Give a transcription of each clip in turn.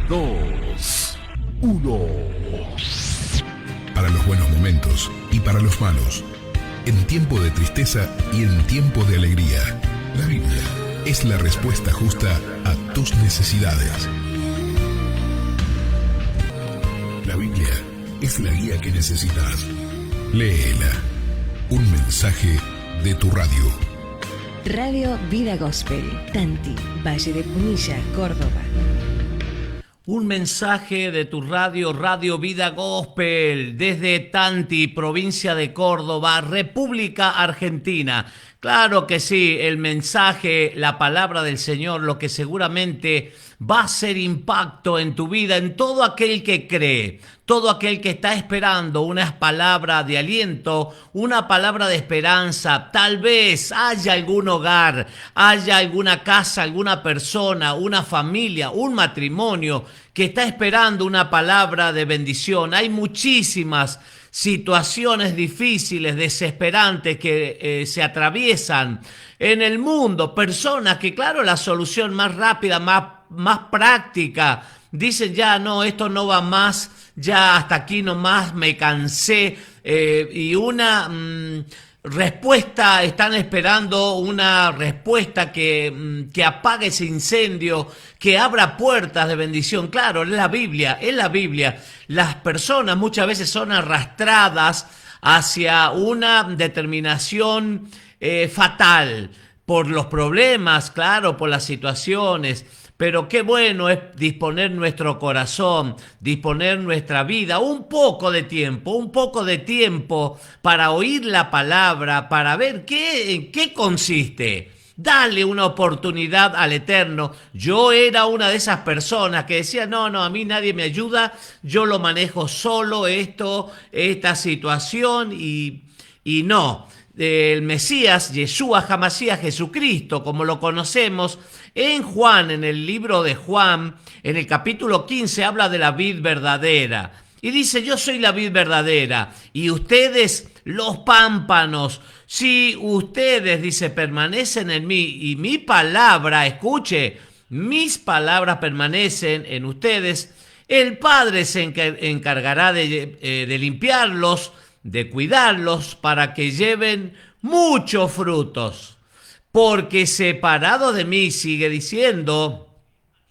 2, 1. Para los buenos momentos y para los malos, en tiempo de tristeza y en tiempo de alegría, la Biblia es la respuesta justa a tus necesidades. La Biblia es la guía que necesitas. Léela. Un mensaje de tu radio. Radio Vida Gospel, Tanti, Valle de Punilla, Córdoba. Un mensaje de tu radio, Radio Vida Gospel, desde Tanti, provincia de Córdoba, República Argentina. Claro que sí, el mensaje, la palabra del Señor, lo que seguramente va a hacer impacto en tu vida, en todo aquel que cree, todo aquel que está esperando una palabra de aliento, una palabra de esperanza. Tal vez haya algún hogar, haya alguna casa, alguna persona, una familia, un matrimonio que está esperando una palabra de bendición. Hay muchísimas situaciones difíciles, desesperantes que se atraviesan en el mundo, personas que claro, la solución más rápida, más práctica, dicen ya no, esto no va más, ya hasta aquí nomás me cansé, y una respuesta, están esperando una respuesta que apague ese incendio, que abra puertas de bendición. Claro, es la Biblia. Las personas muchas veces son arrastradas hacia una determinación fatal por los problemas, claro, por las situaciones. Pero qué bueno es disponer nuestro corazón, disponer nuestra vida, un poco de tiempo para oír la palabra, para ver en qué consiste. Dale una oportunidad al Eterno. Yo era una de esas personas que decía, no, a mí nadie me ayuda, yo lo manejo solo, esta situación, y no. El Mesías, Yeshua HaMashiach, Jesucristo, como lo conocemos, en Juan, en el libro de Juan, en el capítulo 15, habla de la vid verdadera. Y dice, yo soy la vid verdadera, y ustedes los pámpanos. Si ustedes, dice, permanecen en mí, y mi palabra, escuche, mis palabras permanecen en ustedes, el Padre se encargará de limpiarlos, de cuidarlos, para que lleven muchos frutos. Porque separado de mí, sigue diciendo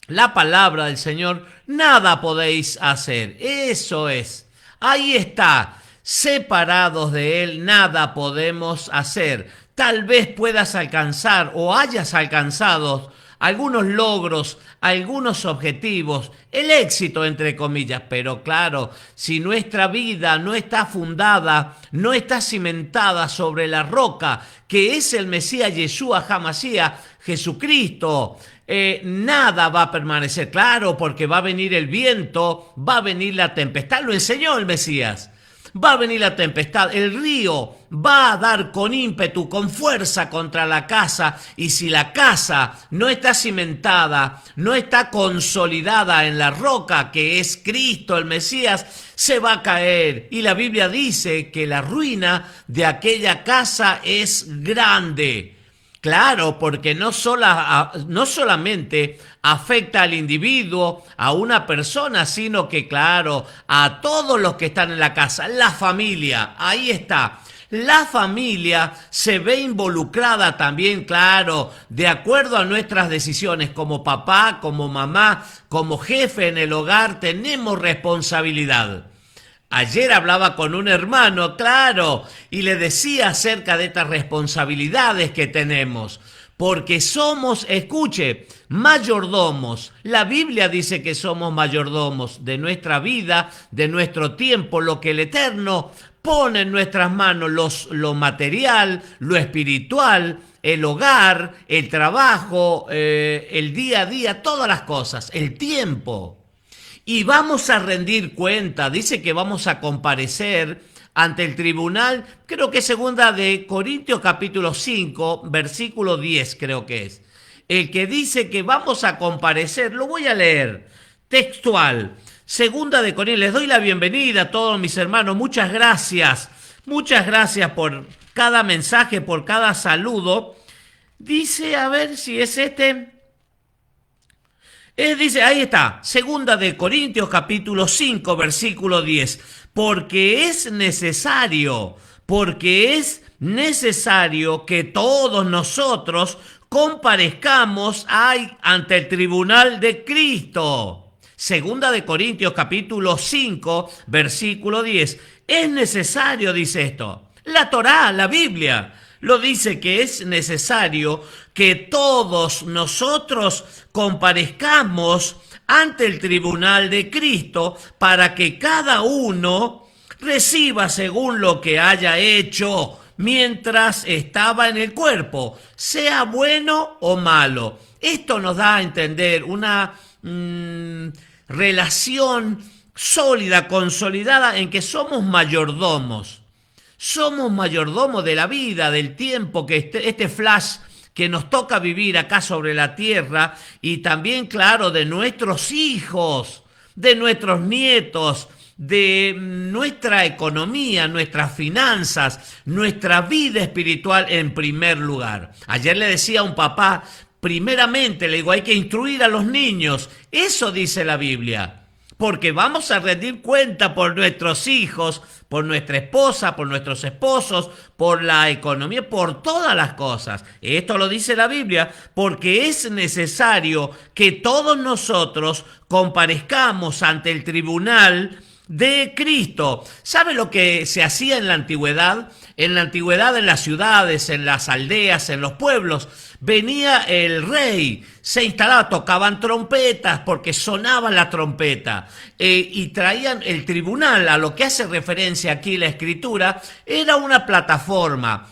la palabra del Señor, nada podéis hacer. Eso es, ahí está, separados de Él, nada podemos hacer. Tal vez puedas alcanzar o hayas alcanzado algunos logros, algunos objetivos, el éxito entre comillas, pero claro, si nuestra vida no está fundada, no está cimentada sobre la roca que es el Mesías Yeshua HaMashiach, Jesucristo, nada va a permanecer. Claro, porque va a venir el viento, va a venir la tempestad, lo enseñó el Mesías. Va a venir la tempestad, el río va a dar con ímpetu, con fuerza contra la casa, y si la casa no está cimentada, no está consolidada en la roca que es Cristo, el Mesías, se va a caer. Y la Biblia dice que la ruina de aquella casa es grande. Claro, porque no solamente afecta al individuo, a una persona, sino que, claro, a todos los que están en la casa, la familia, ahí está. La familia se ve involucrada también, claro, de acuerdo a nuestras decisiones. Como papá, como mamá, como jefe en el hogar, tenemos responsabilidad. Ayer hablaba con un hermano, claro, y le decía acerca de estas responsabilidades que tenemos, porque somos, escuche, mayordomos. La Biblia dice que somos mayordomos de nuestra vida, de nuestro tiempo, lo que el Eterno pone en nuestras manos, lo material, lo espiritual, el hogar, el trabajo, el día a día, todas las cosas, el tiempo. Y vamos a rendir cuenta, dice que vamos a comparecer ante el tribunal, creo que segunda de Corintios capítulo 5, versículo 10 creo que es. El que dice que vamos a comparecer, lo voy a leer, textual. Segunda de Corintios, les doy la bienvenida a todos mis hermanos, muchas gracias por cada mensaje, por cada saludo. Dice, a ver si es este... Dice, ahí está, segunda de Corintios capítulo 5, versículo 10. Porque es necesario que todos nosotros comparezcamos ante el tribunal de Cristo. Segunda de Corintios capítulo 5, versículo 10. Es necesario, dice esto. La Torá, la Biblia, lo dice que es necesario que todos nosotros comparezcamos ante el tribunal de Cristo para que cada uno reciba según lo que haya hecho mientras estaba en el cuerpo, sea bueno o malo. Esto nos da a entender una relación sólida, consolidada, en que somos mayordomos. Somos mayordomos de la vida, del tiempo, que este flash que nos toca vivir acá sobre la tierra, y también, claro, de nuestros hijos, de nuestros nietos, de nuestra economía, nuestras finanzas, nuestra vida espiritual en primer lugar. Ayer le decía a un papá, primeramente le digo, hay que instruir a los niños. Eso dice la Biblia. Porque vamos a rendir cuenta por nuestros hijos, por nuestra esposa, por nuestros esposos, por la economía, por todas las cosas. Esto lo dice la Biblia, porque es necesario que todos nosotros comparezcamos ante el tribunal de Cristo. ¿Sabe lo que se hacía en la antigüedad? En la antigüedad, en las ciudades, en las aldeas, en los pueblos, venía el rey, se instalaba, tocaban trompetas porque sonaba la trompeta, y traían el tribunal. A lo que hace referencia aquí la escritura, era una plataforma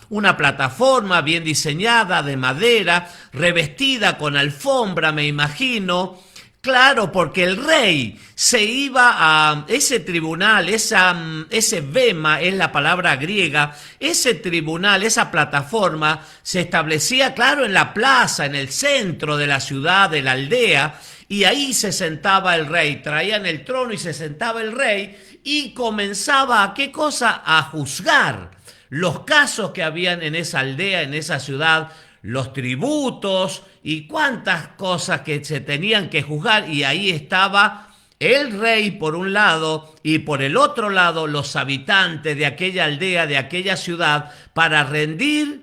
bien diseñada, de madera, revestida con alfombra, me imagino. Claro, porque el rey se iba a ese tribunal, ese bema es la palabra griega, ese tribunal, esa plataforma se establecía, claro, en la plaza, en el centro de la ciudad, de la aldea, y ahí se sentaba el rey. Traían el trono y se sentaba el rey y comenzaba ¿a qué cosa? A juzgar los casos que habían en esa aldea, en esa ciudad, los tributos y cuántas cosas que se tenían que juzgar, y ahí estaba el rey por un lado y por el otro lado los habitantes de aquella aldea, de aquella ciudad, para rendir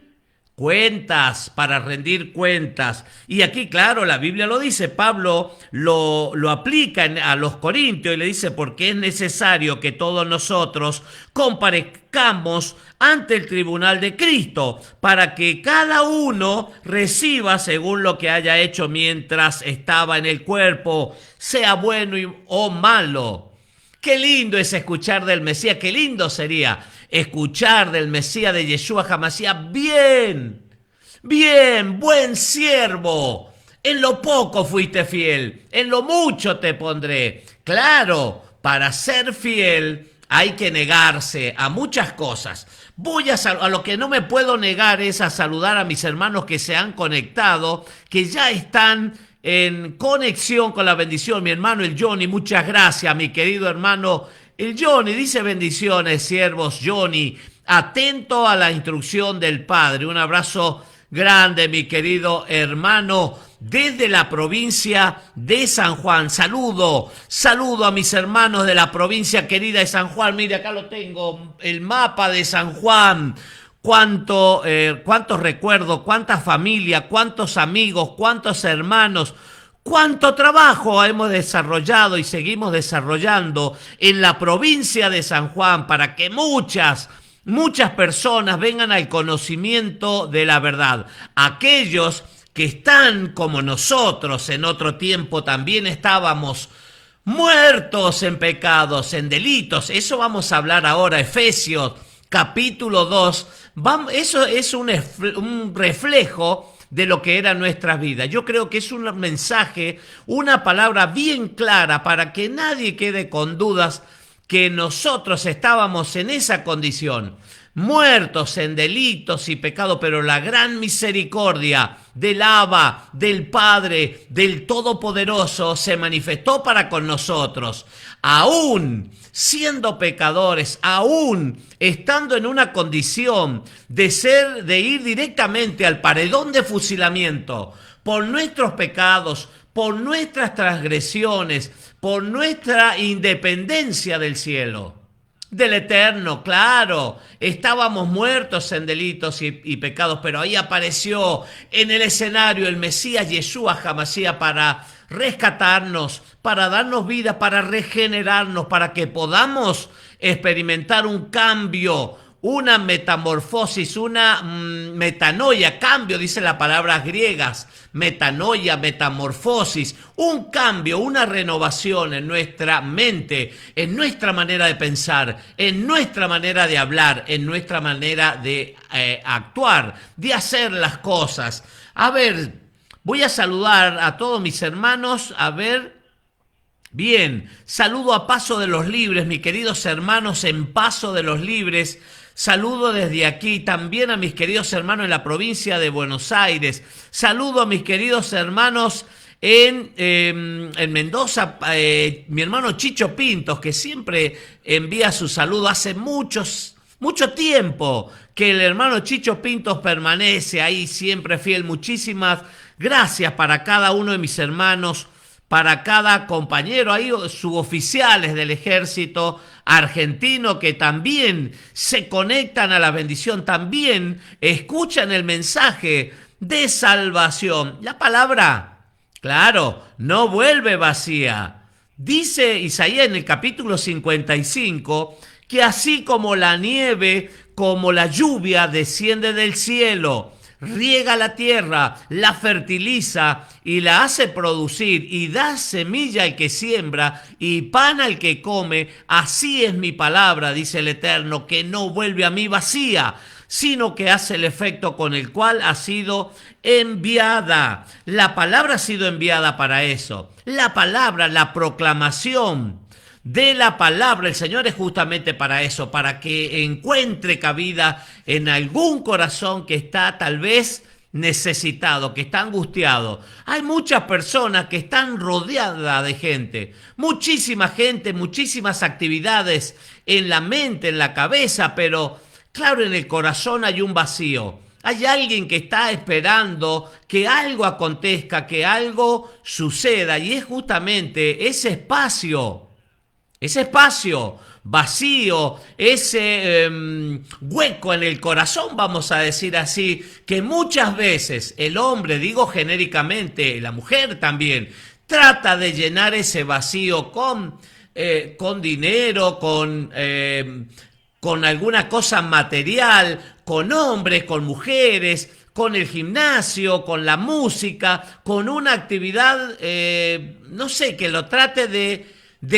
cuentas. Y aquí, claro, la Biblia lo dice, Pablo lo aplica a los corintios y le dice, porque es necesario que todos nosotros comparezcamos ante el tribunal de Cristo, para que cada uno reciba según lo que haya hecho mientras estaba en el cuerpo, sea bueno o malo. Qué lindo es escuchar del Mesías, qué lindo sería escuchar del Mesías, de Yeshua HaMashiach, bien, buen siervo, en lo poco fuiste fiel, en lo mucho te pondré. Claro, para ser fiel hay que negarse a muchas cosas. A lo que no me puedo negar es a saludar a mis hermanos que se han conectado, que ya están en conexión con la bendición. Mi hermano el Johnny, muchas gracias, mi querido hermano el Johnny, dice bendiciones, siervos Johnny, atento a la instrucción del Padre. Un abrazo grande, mi querido hermano, desde la provincia de San Juan. Saludo a mis hermanos de la provincia querida de San Juan. Mire, acá lo tengo, el mapa de San Juan. Cuántos recuerdos, cuánta familia, cuántos amigos, cuántos hermanos, cuánto trabajo hemos desarrollado y seguimos desarrollando en la provincia de San Juan para que muchas personas vengan al conocimiento de la verdad. Aquellos que están como nosotros en otro tiempo también estábamos muertos en pecados, en delitos. Eso vamos a hablar ahora, Efesios capítulo 2. Eso es un reflejo de lo que era nuestra vida. Yo creo que es un mensaje, una palabra bien clara para que nadie quede con dudas que nosotros estábamos en esa condición, muertos en delitos y pecados, pero la gran misericordia del Abba, del Padre, del Todopoderoso se manifestó para con nosotros, aún siendo pecadores, aún estando en una condición de ir directamente al paredón de fusilamiento por nuestros pecados, por nuestras transgresiones, por nuestra independencia del cielo, del Eterno, claro. Estábamos muertos en delitos y pecados, pero ahí apareció en el escenario el Mesías Yeshua HaMashiach para rescatarnos, para darnos vida, para regenerarnos, para que podamos experimentar un cambio, una metamorfosis, una metanoia, cambio, dice las palabras griegas, metanoia, metamorfosis, un cambio, una renovación en nuestra mente, en nuestra manera de pensar, en nuestra manera de hablar, en nuestra manera de actuar, de hacer las cosas. A ver, voy a saludar a todos mis hermanos, a ver. Bien, saludo a Paso de los Libres, mis queridos hermanos en Paso de los Libres. Saludo desde aquí también a mis queridos hermanos en la provincia de Buenos Aires. Saludo a mis queridos hermanos en Mendoza, mi hermano Chicho Pintos, que siempre envía su saludo. Hace mucho tiempo que el hermano Chicho Pintos permanece ahí siempre fiel. Muchísimas gracias para cada uno de mis hermanos, para cada compañero, ahí suboficiales del ejército argentino que también se conectan a la bendición, también escuchan el mensaje de salvación. La palabra, claro, no vuelve vacía. Dice Isaías en el capítulo 55 que así como la nieve, como la lluvia desciende del cielo, riega la tierra, la fertiliza y la hace producir y da semilla al que siembra y pan al que come, así es mi palabra, dice el Eterno, que no vuelve a mí vacía, sino que hace el efecto con el cual ha sido enviada. La palabra ha sido enviada para eso. La palabra, la proclamación de la palabra, el Señor es justamente para eso, para que encuentre cabida en algún corazón que está tal vez necesitado, que está angustiado. Hay muchas personas que están rodeadas de gente, muchísima gente, muchísimas actividades en la mente, en la cabeza, pero claro, en el corazón hay un vacío. Hay alguien que está esperando que algo acontezca, que algo suceda, y es justamente ese espacio vacío, ese hueco en el corazón, vamos a decir así, que muchas veces el hombre, digo genéricamente, la mujer también, trata de llenar ese vacío con dinero, con alguna cosa material, con hombres, con mujeres, con el gimnasio, con la música, con una actividad, no sé, que lo trate de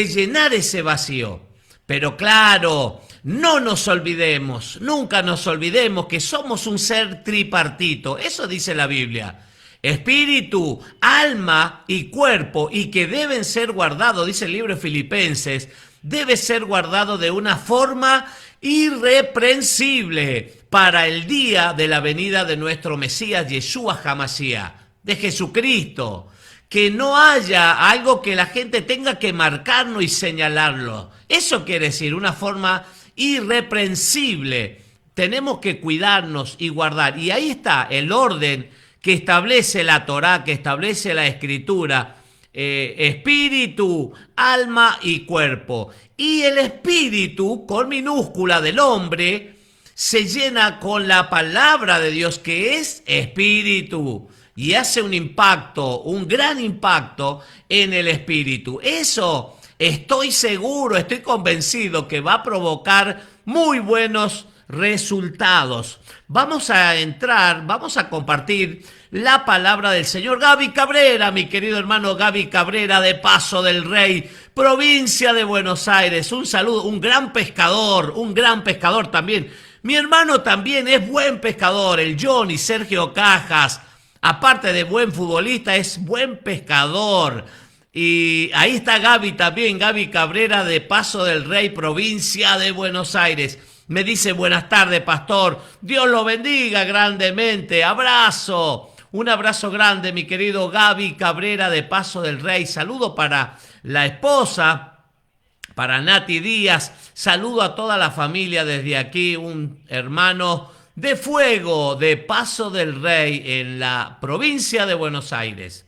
llenar ese vacío. Pero claro, no nos olvidemos, nunca nos olvidemos que somos un ser tripartito. Eso dice la Biblia. Espíritu, alma y cuerpo, y que deben ser guardados, dice el libro de Filipenses, debe ser guardado de una forma irreprensible para el día de la venida de nuestro Mesías Yeshua HaMashiach, de Jesucristo. Que no haya algo que la gente tenga que marcarlo y señalarlo. Eso quiere decir una forma irreprensible. Tenemos que cuidarnos y guardar. Y ahí está el orden que establece la Torá, que establece la Escritura. Espíritu, alma y cuerpo. Y el espíritu, con minúscula, del hombre, se llena con la palabra de Dios, que es espíritu. Y hace un impacto, un gran impacto en el espíritu. Eso estoy seguro, estoy convencido que va a provocar muy buenos resultados. Vamos a entrar, vamos a compartir la palabra del Señor. Gaby Cabrera, mi querido hermano Gaby Cabrera de Paso del Rey, provincia de Buenos Aires. Un saludo, un gran pescador también. Mi hermano también es buen pescador, el Johnny Sergio Cajas. Aparte de buen futbolista, es buen pescador. Y ahí está Gaby también, Gaby Cabrera de Paso del Rey, provincia de Buenos Aires. Me dice, buenas tardes, pastor. Dios lo bendiga grandemente. Abrazo. Un abrazo grande, mi querido Gaby Cabrera de Paso del Rey. Saludo para la esposa, para Nati Díaz. Saludo a toda la familia desde aquí. Un hermano de fuego de Paso del Rey en la provincia de Buenos Aires.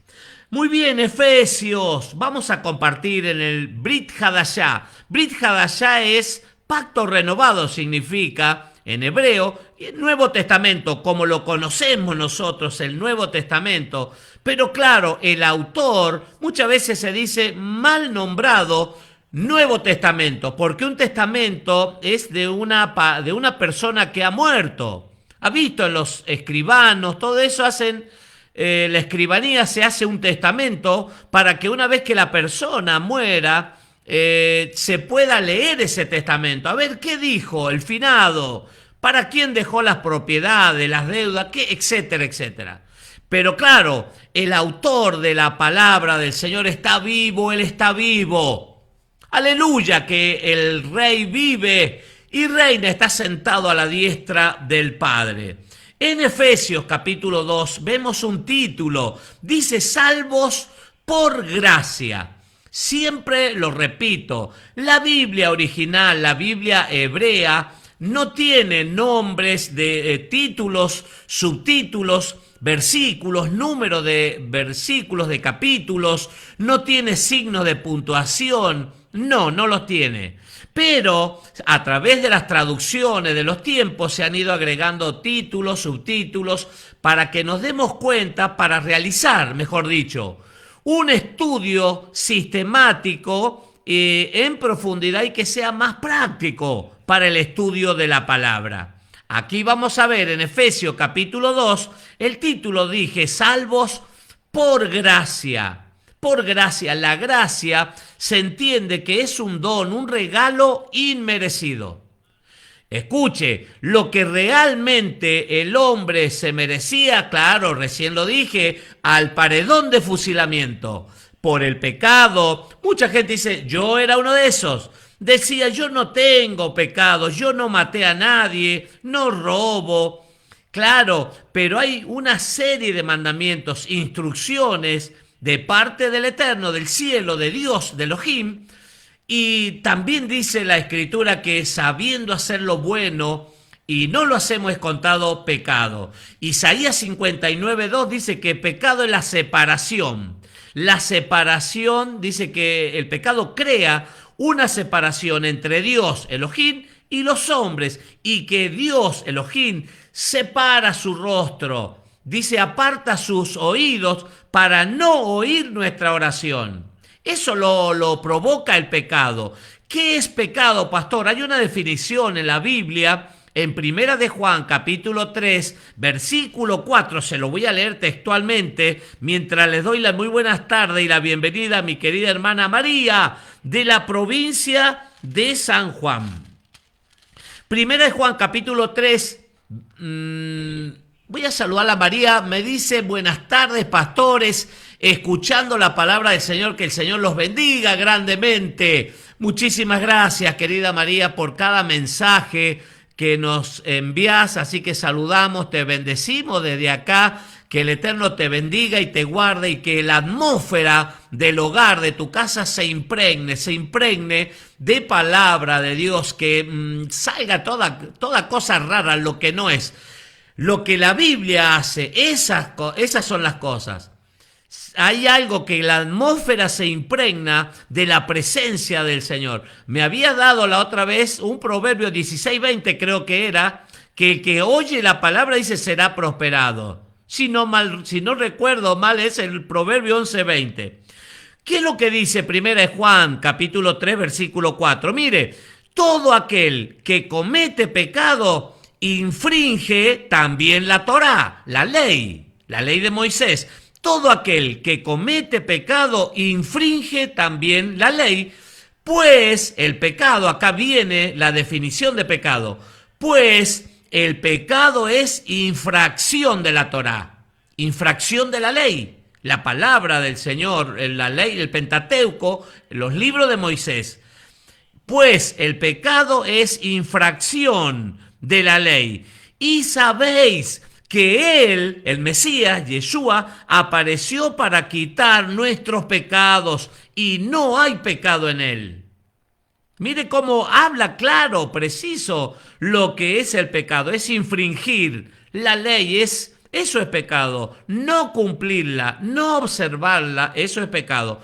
Muy bien, Efesios. Vamos a compartir en el Brit Hadashah. Brit Hadashah es pacto renovado, significa en hebreo, y el Nuevo Testamento, como lo conocemos nosotros, el Nuevo Testamento. Pero claro, el autor muchas veces se dice mal nombrado Nuevo Testamento, porque un testamento es de una persona que ha muerto. Ha visto en los escribanos, todo eso hacen. La escribanía se hace un testamento para que una vez que la persona muera, se pueda leer ese testamento. A ver, ¿qué dijo el finado? ¿Para quién dejó las propiedades, las deudas, qué, etcétera, etcétera? Pero claro, el autor de la palabra del Señor está vivo, Él está vivo. Aleluya, que el Rey vive y reina, está sentado a la diestra del Padre. En Efesios capítulo 2 vemos un título, dice salvos por gracia. Siempre lo repito, la Biblia original, la Biblia hebrea, no tiene nombres de títulos, subtítulos, versículos, número de versículos, de capítulos, no tiene signos de puntuación, no los tiene. Pero a través de las traducciones de los tiempos se han ido agregando títulos, subtítulos, para que nos demos cuenta, para realizar, mejor dicho, un estudio sistemático en profundidad y que sea más práctico para el estudio de la palabra. Aquí vamos a ver en Efesios capítulo 2, el título dije, salvos por gracia. Por gracia, la gracia se entiende que es un don, un regalo inmerecido. Escuche, lo que realmente el hombre se merecía, claro, recién lo dije, al paredón de fusilamiento por el pecado. Mucha gente dice, yo era uno de esos. Decía, yo no tengo pecado, yo no maté a nadie, no robo. Claro, pero hay una serie de mandamientos, instrucciones de parte del Eterno, del cielo, de Dios, de Elohim, y también dice la Escritura que sabiendo hacer lo bueno y no lo hacemos es contado pecado. Isaías 59:2 dice que pecado es la separación. La separación dice que el pecado crea una separación entre Dios, Elohim, y los hombres, y que Dios, Elohim, separa su rostro. Dice, aparta sus oídos para no oír nuestra oración. Eso lo provoca el pecado. ¿Qué es pecado, pastor? Hay una definición en la Biblia, en Primera de Juan, capítulo 3, versículo 4. Se lo voy a leer textualmente, mientras les doy la muy buenas tardes y la bienvenida a mi querida hermana María, de la provincia de San Juan. Primera de Juan, capítulo 3, voy a saludar a María, me dice, buenas tardes, pastores, escuchando la palabra del Señor, que el Señor los bendiga grandemente. Muchísimas gracias, querida María, por cada mensaje que nos envías, así que saludamos, te bendecimos desde acá, que el Eterno te bendiga y te guarde, y que la atmósfera del hogar, de tu casa, se impregne de palabra de Dios, que salga toda cosa rara, lo que no es. Lo que la Biblia hace, esas son las cosas. Hay algo que la atmósfera se impregna de la presencia del Señor. Me había dado la otra vez un proverbio 16:20, creo que era, que el que oye la palabra dice será prosperado. Si no recuerdo mal, es el proverbio 11:20. ¿Qué es lo que dice Primera de Juan, capítulo 3, versículo 4? Mire, todo aquel que comete pecado infringe también la Torá, la ley de Moisés. Todo aquel que comete pecado infringe también la ley, pues el pecado, acá viene la definición de pecado, pues el pecado es infracción de la Torá, infracción de la ley, la palabra del Señor, la ley, el Pentateuco, los libros de Moisés. Pues el pecado es infracción de la ley. Y sabéis que Él, el Mesías, Yeshua, apareció para quitar nuestros pecados y no hay pecado en Él. Mire cómo habla claro, preciso, lo que es el pecado. Es infringir la ley, es Eso es pecado. No cumplirla, no observarla, eso es pecado.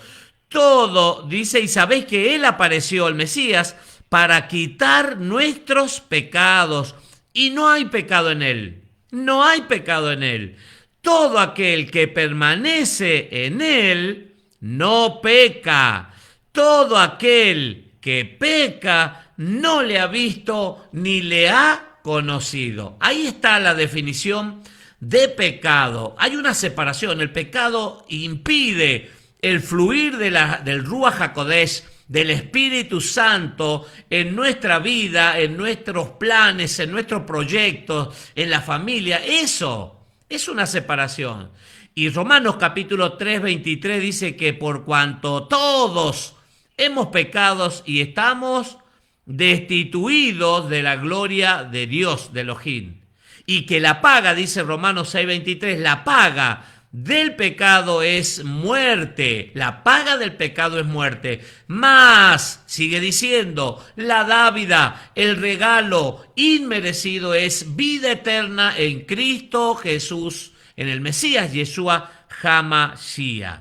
Todo, dice, y sabéis que Él apareció, el Mesías, para quitar nuestros pecados. Y no hay pecado en Él. No hay pecado en Él. Todo aquel que permanece en Él no peca. Todo aquel que peca no le ha visto ni le ha conocido. Ahí está la definición de pecado. Hay una separación. El pecado impide el fluir del Ruach HaKodesh, del Espíritu Santo en nuestra vida, en nuestros planes, en nuestros proyectos, en la familia. Eso es una separación. Y Romanos capítulo 3, 23 dice que por cuanto todos hemos pecado y estamos destituidos de la gloria de Dios, de Elohim. Y que la paga, dice Romanos 6, 23, la paga del pecado es muerte. La paga del pecado es muerte. Mas, sigue diciendo, la dávida, el regalo inmerecido es vida eterna en Cristo Jesús, en el Mesías Yeshua HaMashiach.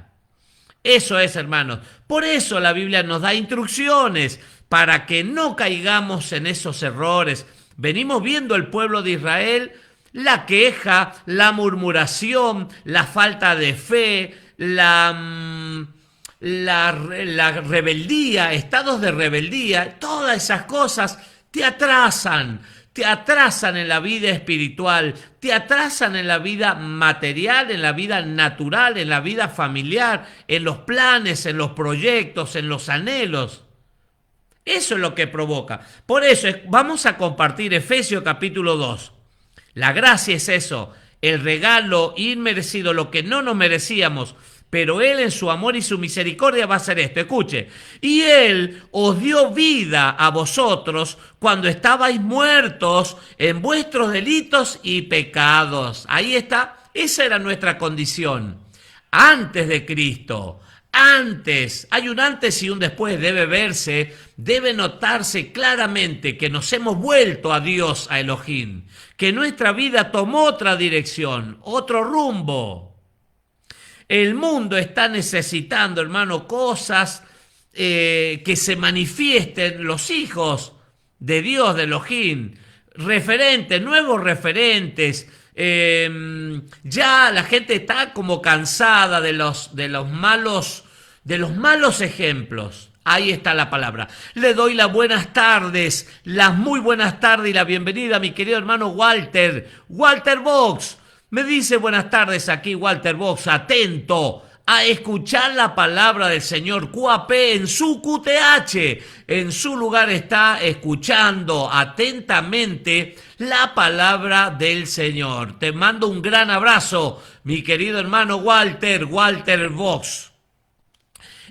Eso es, hermanos. Por eso la Biblia nos da instrucciones para que no caigamos en esos errores. Venimos viendo el pueblo de Israel, la queja, la murmuración, la falta de fe, la rebeldía, estados de rebeldía, todas esas cosas te atrasan en la vida espiritual, te atrasan en la vida material, en la vida natural, en la vida familiar, en los planes, en los proyectos, en los anhelos. Eso es lo que provoca. Por eso vamos a compartir Efesios capítulo 2. La gracia es eso, el regalo inmerecido, lo que no nos merecíamos, pero Él en su amor y su misericordia va a hacer esto. Escuche, y Él os dio vida a vosotros cuando estabais muertos en vuestros delitos y pecados. Ahí está, esa era nuestra condición, antes de Cristo. Antes, hay un antes y un después, debe verse, debe notarse claramente que nos hemos vuelto a Dios, a Elohim, que nuestra vida tomó otra dirección, otro rumbo. El mundo está necesitando, hermano, cosas que se manifiesten los hijos de Dios, de Elohim, referentes, nuevos referentes. Ya la gente está como cansada de los malos ejemplos. Ahí está la palabra. Le doy las buenas tardes, las muy buenas tardes y la bienvenida a mi querido hermano Walter Box. Me dice buenas tardes aquí Walter Box, atento a escuchar la palabra del Señor QAP en su QTH. En su lugar está escuchando atentamente la palabra del Señor. Te mando un gran abrazo, mi querido hermano Walter Box.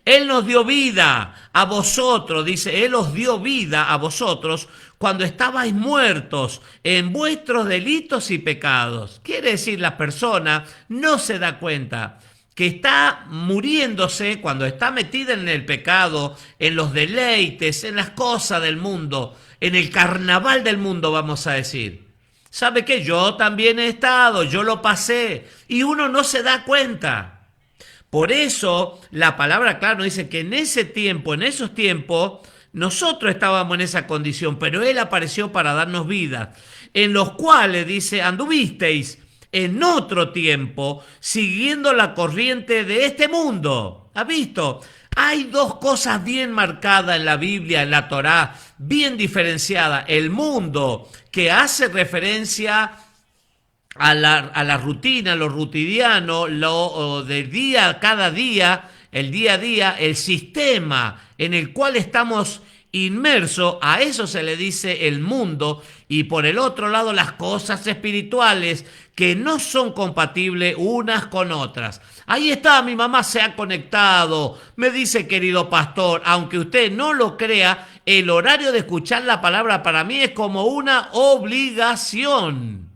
Él nos dio vida a vosotros, dice, Él os dio vida a vosotros cuando estabais muertos en vuestros delitos y pecados. Quiere decir, la persona no se da cuenta que está muriéndose cuando está metida en el pecado, en los deleites, en las cosas del mundo, en el carnaval del mundo, vamos a decir. ¿Sabe qué? Yo también he estado, yo lo pasé, y uno no se da cuenta. Por eso la palabra, claro, dice que en esos tiempos, nosotros estábamos en esa condición, pero Él apareció para darnos vida, en los cuales, dice, anduvisteis en otro tiempo, siguiendo la corriente de este mundo. ¿Ha visto? Hay dos cosas bien marcadas en la Biblia, en la Torá, bien diferenciadas. El mundo, que hace referencia a la rutina, lo rutiniano, lo de día, cada día, el día a día, el sistema en el cual estamos inmersos, a eso se le dice el mundo, y por el otro lado las cosas espirituales que no son compatibles unas con otras. Ahí está, mi mamá se ha conectado, me dice, querido pastor, aunque usted no lo crea, el horario de escuchar la palabra para mí es como una obligación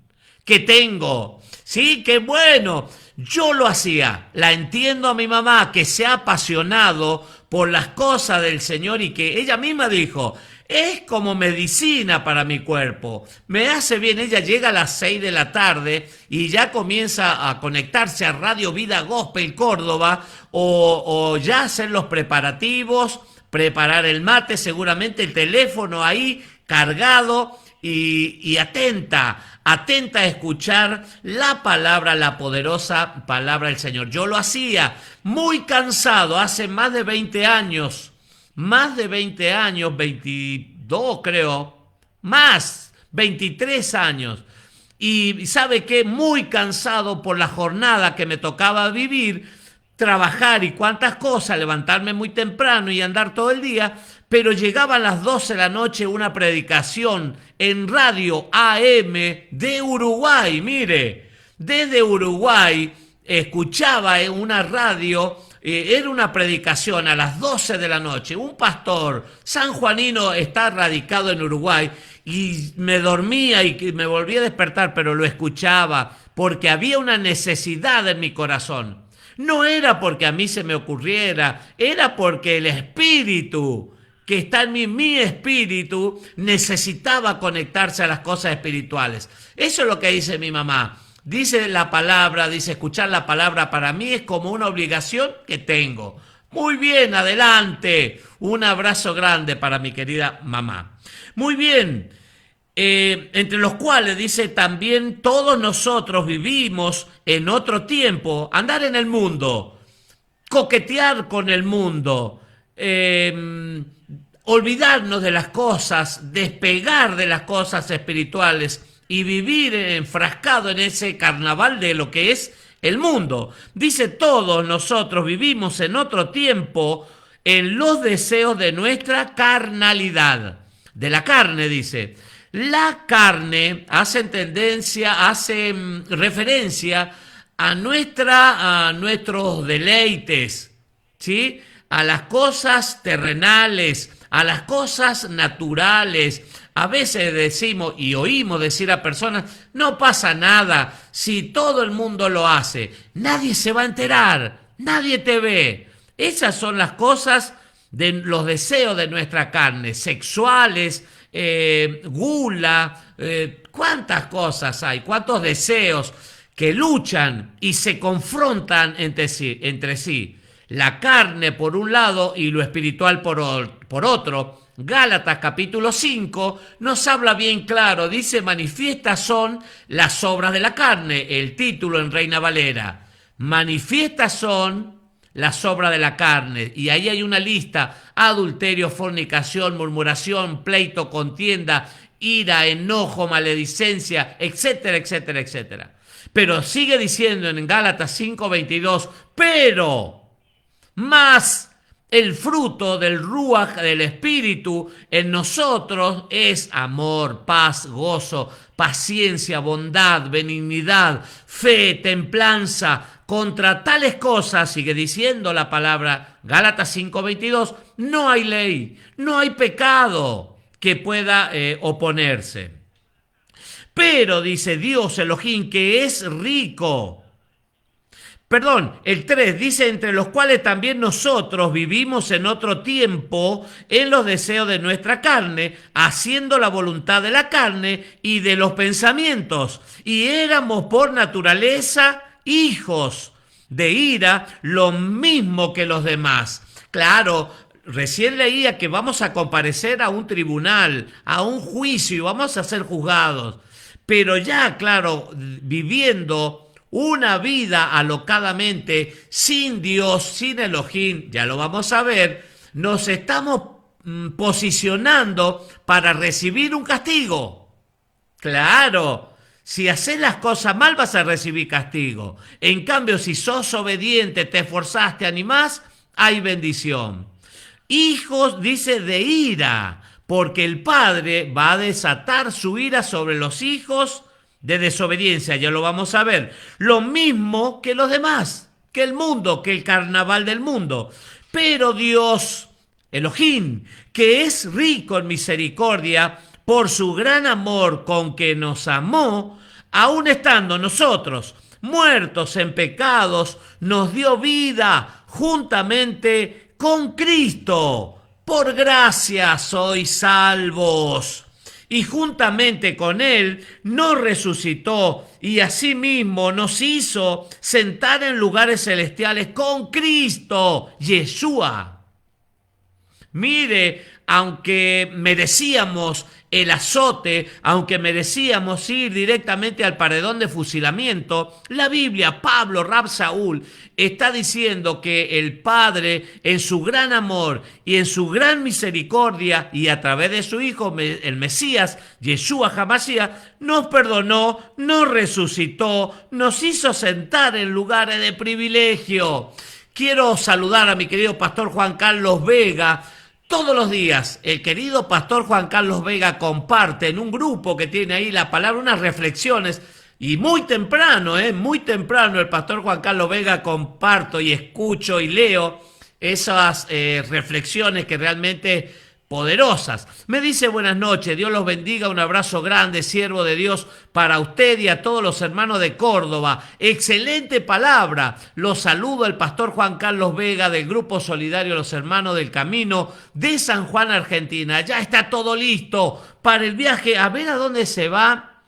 que tengo. Sí, qué bueno. Yo lo hacía. La entiendo a mi mamá, que se ha apasionado por las cosas del Señor y que ella misma dijo, es como medicina para mi cuerpo, me hace bien. Ella llega a las 6 de la tarde y ya comienza a conectarse a Radio Vida Gospel Córdoba o ya hacer los preparativos, preparar el mate, seguramente el teléfono ahí cargado y atenta a escuchar la palabra, la poderosa palabra del Señor. Yo lo hacía muy cansado hace más de 20 años, 22 creo, más, 23 años. Y ¿sabe qué? Muy cansado por la jornada que me tocaba vivir, trabajar y cuántas cosas, levantarme muy temprano y andar todo el día, pero llegaba a las 12 de la noche una predicación en Radio AM de Uruguay. Mire, desde Uruguay escuchaba en una radio, era una predicación a las 12 de la noche. Un pastor sanjuanino está radicado en Uruguay y me dormía y me volví a despertar, pero lo escuchaba porque había una necesidad en mi corazón. No era porque a mí se me ocurriera, era porque el Espíritu que está en mí, mi espíritu, necesitaba conectarse a las cosas espirituales. Eso es lo que dice mi mamá. Dice la palabra, dice escuchar la palabra para mí es como una obligación que tengo. Muy bien, adelante. Un abrazo grande para mi querida mamá. Muy bien. Entre los cuales dice también todos nosotros vivimos en otro tiempo, andar en el mundo, coquetear con el mundo, olvidarnos de las cosas, despegar de las cosas espirituales y vivir enfrascado en ese carnaval de lo que es el mundo. Dice todos nosotros vivimos en otro tiempo en los deseos de nuestra carnalidad, de la carne dice. La carne hace referencia a nuestros deleites, ¿sí? A las cosas terrenales, a las cosas naturales. A veces decimos y oímos decir a personas, no pasa nada si todo el mundo lo hace, nadie se va a enterar, nadie te ve. Esas son las cosas de los deseos de nuestra carne, sexuales, gula, cuántas cosas hay, cuántos deseos que luchan y se confrontan entre sí. La carne por un lado y lo espiritual por otro. Gálatas capítulo 5 nos habla bien claro, dice manifiestas son las obras de la carne, el título en Reina Valera. Manifiestas son las obras de la carne, y ahí hay una lista: adulterio, fornicación, murmuración, pleito, contienda, ira, enojo, maledicencia, etcétera, etcétera, etcétera. Pero sigue diciendo en Gálatas 5:22, pero más el fruto del Ruaj, del Espíritu, en nosotros es amor, paz, gozo, paciencia, bondad, benignidad, fe, templanza. Contra tales cosas, sigue diciendo la palabra, Gálatas 5:22, no hay ley, no hay pecado que pueda oponerse. Pero dice Dios Elohim, que es rico. El 3 dice, entre los cuales también nosotros vivimos en otro tiempo en los deseos de nuestra carne, haciendo la voluntad de la carne y de los pensamientos. Y éramos por naturaleza hijos de ira, lo mismo que los demás. Claro, recién leía que vamos a comparecer a un tribunal, a un juicio y vamos a ser juzgados. Pero ya, claro, viviendo una vida alocadamente, sin Dios, sin Elohim, ya lo vamos a ver, nos estamos posicionando para recibir un castigo. Claro, si haces las cosas mal vas a recibir castigo. En cambio, si sos obediente, te esforzaste, animás, hay bendición. Hijos, dice, de ira, porque el Padre va a desatar su ira sobre los hijos de desobediencia, ya lo vamos a ver. Lo mismo que los demás, que el mundo, que el carnaval del mundo. Pero Dios, Elohim, que es rico en misericordia, por su gran amor con que nos amó, aun estando nosotros muertos en pecados, nos dio vida juntamente con Cristo, por gracia sois salvos. Y juntamente con Él nos resucitó y asimismo nos hizo sentar en lugares celestiales con Cristo, Yeshua. Mire, aunque merecíamos el azote, aunque merecíamos ir directamente al paredón de fusilamiento, la Biblia, Pablo, Rab Saúl, está diciendo que el Padre, en su gran amor y en su gran misericordia, y a través de su Hijo, el Mesías, Yeshua HaMashiach, nos perdonó, nos resucitó, nos hizo sentar en lugares de privilegio. Quiero saludar a mi querido pastor Juan Carlos Vega. Todos los días el querido pastor Juan Carlos Vega comparte en un grupo que tiene ahí la palabra, unas reflexiones, y muy temprano el pastor Juan Carlos Vega comparto y escucho y leo esas reflexiones que realmente poderosas. Me dice: buenas noches, Dios los bendiga, un abrazo grande, siervo de Dios, para usted y a todos los hermanos de Córdoba. Excelente palabra. Los saludo el pastor Juan Carlos Vega del Grupo Solidario Los Hermanos del Camino de San Juan, Argentina. Ya está todo listo para el viaje. A ver a dónde se va.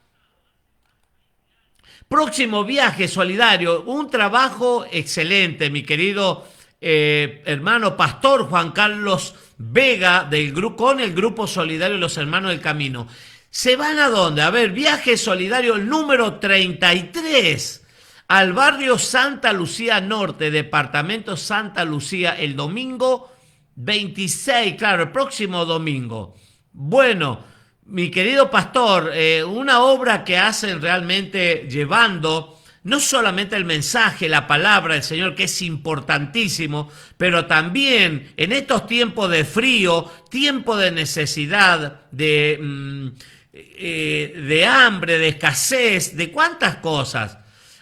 Próximo viaje solidario, un trabajo excelente, mi querido hermano pastor Juan Carlos Vega con el Grupo Solidario Los Hermanos del Camino. ¿Se van a dónde? A ver, viaje solidario número 33 al barrio Santa Lucía Norte, departamento Santa Lucía, el domingo 26, claro, el próximo domingo. Bueno, mi querido pastor, una obra que hacen realmente llevando no solamente el mensaje, la palabra del Señor, que es importantísimo, pero también en estos tiempos de frío, tiempo de necesidad, de hambre, de escasez, de cuántas cosas.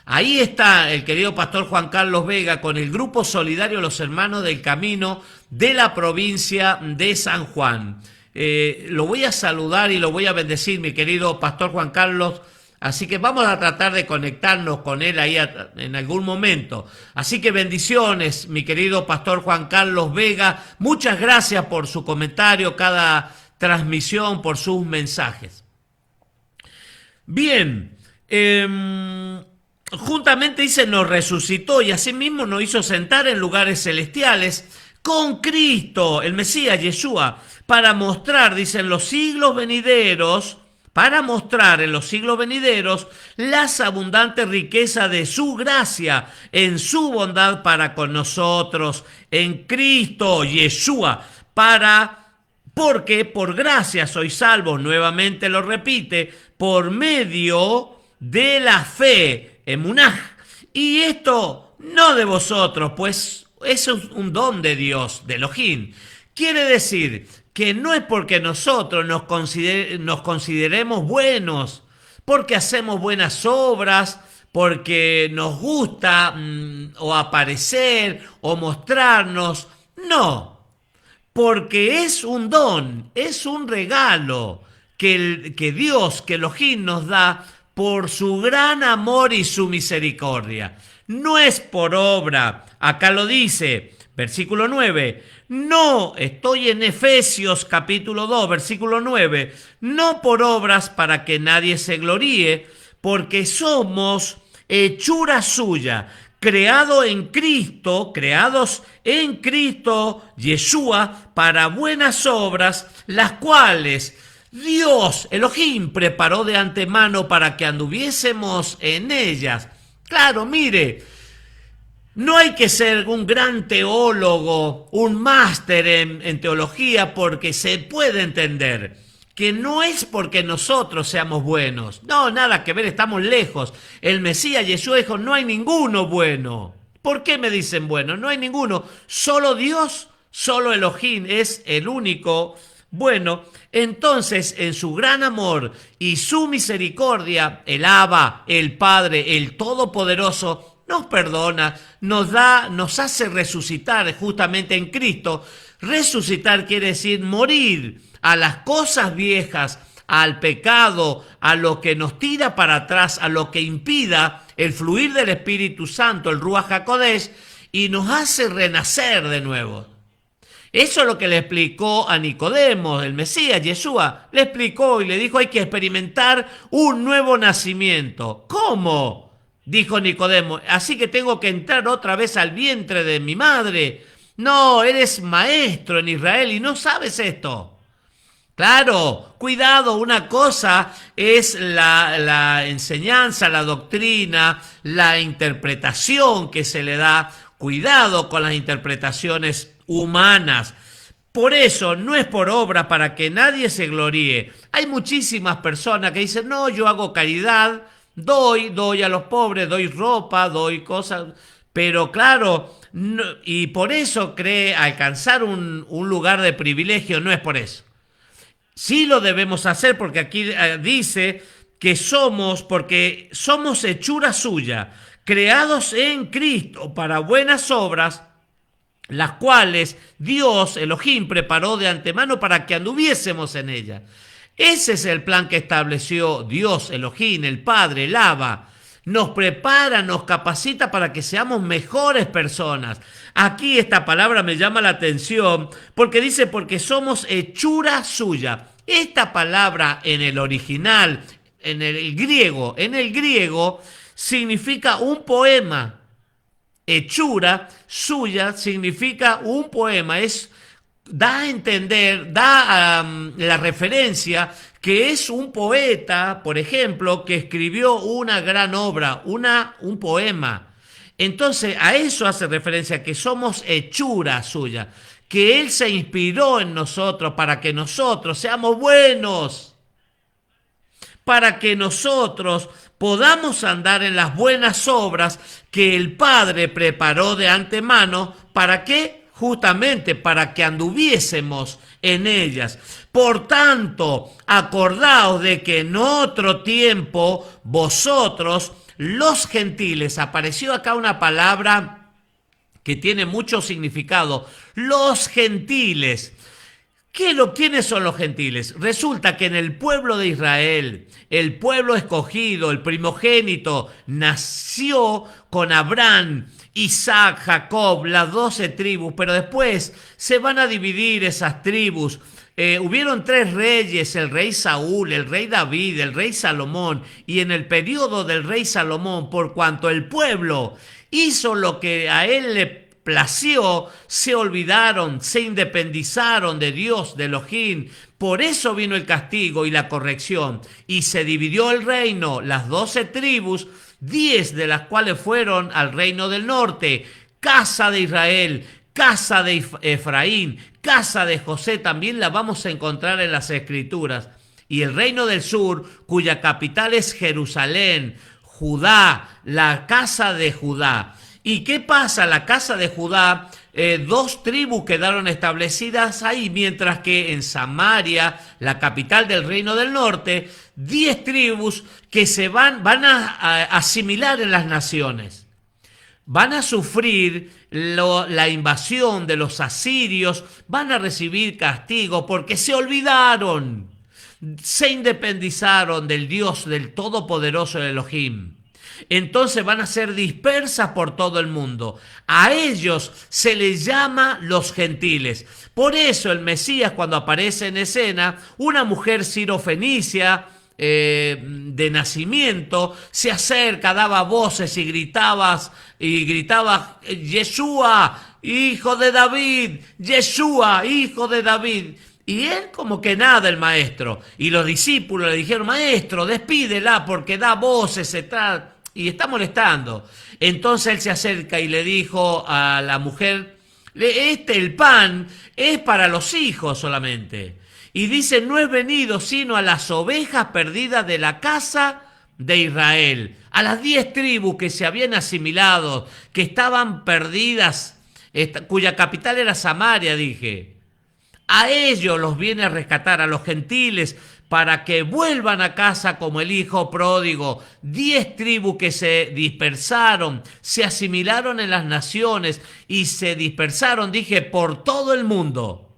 Ahí está el querido pastor Juan Carlos Vega con el Grupo Solidario Los Hermanos del Camino de la provincia de San Juan. Lo voy a saludar y lo voy a bendecir, mi querido pastor Juan Carlos. Así que vamos a tratar de conectarnos con él ahí en algún momento. Así que bendiciones, mi querido pastor Juan Carlos Vega. Muchas gracias por su comentario, cada transmisión, por sus mensajes. Bien, juntamente dice, nos resucitó y asimismo nos hizo sentar en lugares celestiales con Cristo, el Mesías, Yeshua, para mostrar, dicen, los siglos venideros, para mostrar en los siglos venideros las abundantes riquezas de su gracia en su bondad para con nosotros, en Cristo, Yeshua, porque por gracia sois salvos, nuevamente lo repite, por medio de la fe, emunaj, y esto no de vosotros, pues eso es un don de Dios, de Elohim. Quiere decir que no es porque nosotros nos consideremos buenos, porque hacemos buenas obras, porque nos gusta o aparecer o mostrarnos. No, porque es un don, es un regalo que Dios, que Elohim nos da por su gran amor y su misericordia. No es por obra. Acá lo dice, versículo 9. No, estoy en Efesios capítulo 2, versículo 9. No por obras para que nadie se gloríe, porque somos hechura suya, creados en Cristo, Yeshua, para buenas obras, las cuales Dios, Elohim, preparó de antemano para que anduviésemos en ellas. Claro, mire, no hay que ser un gran teólogo, un máster en teología, porque se puede entender que no es porque nosotros seamos buenos. No, nada que ver, estamos lejos. El Mesías Yeshua dijo, no hay ninguno bueno. ¿Por qué me dicen bueno? No hay ninguno. Solo Dios, solo Elohim es el único bueno. Entonces, en su gran amor y su misericordia, el Abba, el Padre, el Todopoderoso, nos perdona, nos hace resucitar justamente en Cristo. Resucitar quiere decir morir a las cosas viejas, al pecado, a lo que nos tira para atrás, a lo que impida el fluir del Espíritu Santo, el Ruach HaKodesh, y nos hace renacer de nuevo. Eso es lo que le explicó a Nicodemo, el Mesías, Yeshua. Le explicó y le dijo, hay que experimentar un nuevo nacimiento. ¿Cómo? Dijo Nicodemo, así que tengo que entrar otra vez al vientre de mi madre. No, eres maestro en Israel y no sabes esto. Claro, cuidado, una cosa es la enseñanza, la doctrina, la interpretación que se le da. Cuidado con las interpretaciones humanas. Por eso, no es por obra para que nadie se gloríe. Hay muchísimas personas que dicen, no, yo hago caridad, doy a los pobres, doy ropa, doy cosas, pero claro, no, y por eso cree alcanzar un lugar de privilegio, no es por eso. Sí lo debemos hacer porque aquí dice que porque somos hechura suya, creados en Cristo para buenas obras, las cuales Dios, Elohim, preparó de antemano para que anduviésemos en ellas. Ese es el plan que estableció Dios, Elohim, el Padre, el Abba. Nos prepara, nos capacita para que seamos mejores personas. Aquí esta palabra me llama la atención porque dice porque somos hechura suya. Esta palabra en el original, en el griego significa un poema. Hechura suya significa un poema. Da a entender, la referencia que es un poeta, por ejemplo, que escribió una gran obra, un poema. Entonces, a eso hace referencia, que somos hechura suya, que Él se inspiró en nosotros para que nosotros seamos buenos, para que nosotros podamos andar en las buenas obras que el Padre preparó de antemano. ¿Para qué? Justamente para que anduviésemos en ellas. Por tanto, acordaos de que en otro tiempo vosotros, los gentiles, apareció acá una palabra que tiene mucho significado, los gentiles. ¿Quiénes son los gentiles? Resulta que en el pueblo de Israel, el pueblo escogido, el primogénito, nació con Abraham, Isaac, Jacob, las 12 tribus, pero después se van a dividir esas tribus. Hubieron 3 reyes, el rey Saúl, el rey David, el rey Salomón, y en el periodo del rey Salomón, por cuanto el pueblo hizo lo que a él le plació, se olvidaron, se independizaron de Dios, de Elohim. Por eso vino el castigo y la corrección, y se dividió el reino, las 12 tribus, 10 de las cuales fueron al reino del norte, casa de Israel, casa de Efraín, casa de José, también la vamos a encontrar en las Escrituras, y el reino del sur, cuya capital es Jerusalén, Judá, la casa de Judá. ¿Y qué pasa? La casa de Judá, 2 tribus quedaron establecidas ahí, mientras que en Samaria, la capital del reino del norte, 10 tribus que se van a asimilar en las naciones. Van a sufrir la invasión de los asirios, van a recibir castigo porque se olvidaron, se independizaron del Dios, del Todopoderoso Elohim. Entonces van a ser dispersas por todo el mundo. A ellos se les llama los gentiles. Por eso el Mesías, cuando aparece en escena, una mujer sirofenicia de nacimiento, se acerca, daba voces y gritaba, Yeshua, hijo de David, Yeshua, hijo de David. Y él como que nada, el maestro. Y los discípulos le dijeron, maestro, despídela porque da voces, y está molestando. Entonces él se acerca y le dijo a la mujer, el pan es para los hijos solamente. Y dice, no he venido sino a las ovejas perdidas de la casa de Israel. A las 10 tribus que se habían asimilado, que estaban perdidas, cuya capital era Samaria, dije. A ellos los viene a rescatar, a los gentiles, para que vuelvan a casa como el hijo pródigo. 10 tribus que se dispersaron, se asimilaron en las naciones y se dispersaron, dije, por todo el mundo.